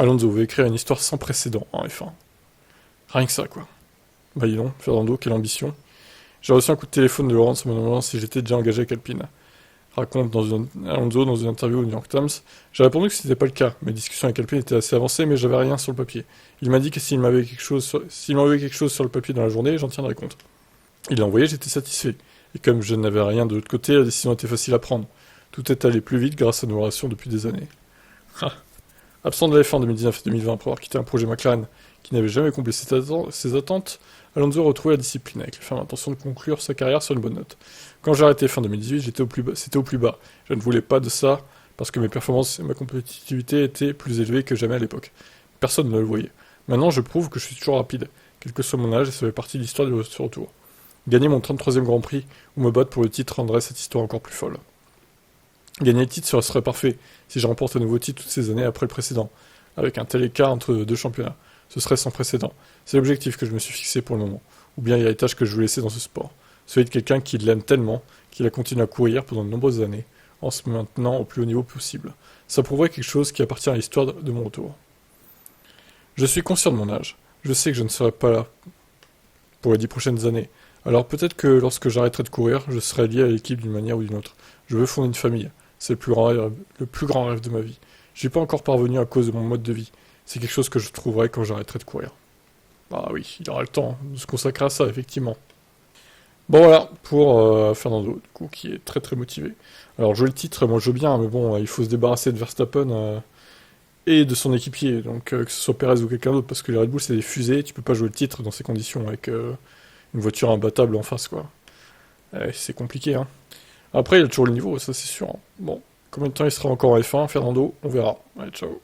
Alonso veut écrire une histoire sans précédent en F1. Rien que ça, quoi. Bah dis donc, Fernando, quelle ambition. J'ai reçu un coup de téléphone de Laurence me demandant si j'étais déjà engagé avec Alpine. Raconte Alonso dans une interview au New York Times. J'ai répondu que c'était pas le cas. Mes discussions avec Alpine étaient assez avancées, mais j'avais rien sur le papier. Il m'a dit que s'il m'envoyait quelque chose sur le papier dans la journée, j'en tiendrais compte. Il l'a envoyé, j'étais satisfait. Et comme je n'avais rien de l'autre côté, la décision était facile à prendre. Tout est allé plus vite grâce à nos relations depuis des années. Ah. Absent de la F1 2019 et 2020 pour avoir quitté un projet McLaren qui n'avait jamais comblé ses attentes, Alonso a retrouvé la discipline avec la ferme intention de conclure sa carrière sur une bonne note. Quand j'ai arrêté fin 2018, c'était au plus bas. Je ne voulais pas de ça parce que mes performances et ma compétitivité étaient plus élevées que jamais à l'époque. Personne ne le voyait. Maintenant, je prouve que je suis toujours rapide, quel que soit mon âge, et ça fait partie de l'histoire du retour. Gagner mon 33e Grand Prix ou me battre pour le titre rendrait cette histoire encore plus folle. Gagner le titre serait parfait si je remporte un nouveau titre toutes ces années après le précédent, avec un tel écart entre deux championnats. Ce serait sans précédent. C'est l'objectif que je me suis fixé pour le moment, ou bien l'héritage que je veux laisser dans ce sport. Celui de quelqu'un qui l'aime tellement qu'il a continué à courir pendant de nombreuses années, en se maintenant au plus haut niveau possible. Ça prouverait quelque chose qui appartient à l'histoire de mon retour. Je suis conscient de mon âge. Je sais que je ne serai pas là pour les 10 prochaines années. Alors peut-être que lorsque j'arrêterai de courir, je serai lié à l'équipe d'une manière ou d'une autre. Je veux fonder une famille. C'est le plus grand rêve de ma vie. J'y suis pas encore parvenu à cause de mon mode de vie. C'est quelque chose que je trouverai quand j'arrêterai de courir. Bah oui, il aura le temps de se consacrer à ça, effectivement. Bon voilà, pour Fernando, du coup, qui est très très motivé. Alors je le titre, moi je veux bien, mais bon, il faut se débarrasser de Verstappen et de son équipier, donc que ce soit Perez ou quelqu'un d'autre, parce que les Red Bull c'est des fusées, tu peux pas jouer le titre dans ces conditions avec une voiture imbattable en face, quoi. C'est compliqué, hein. Après, il a toujours le niveau, ça c'est sûr, hein. Bon, combien de temps il sera encore en F1, Fernando, on verra. Allez, ciao.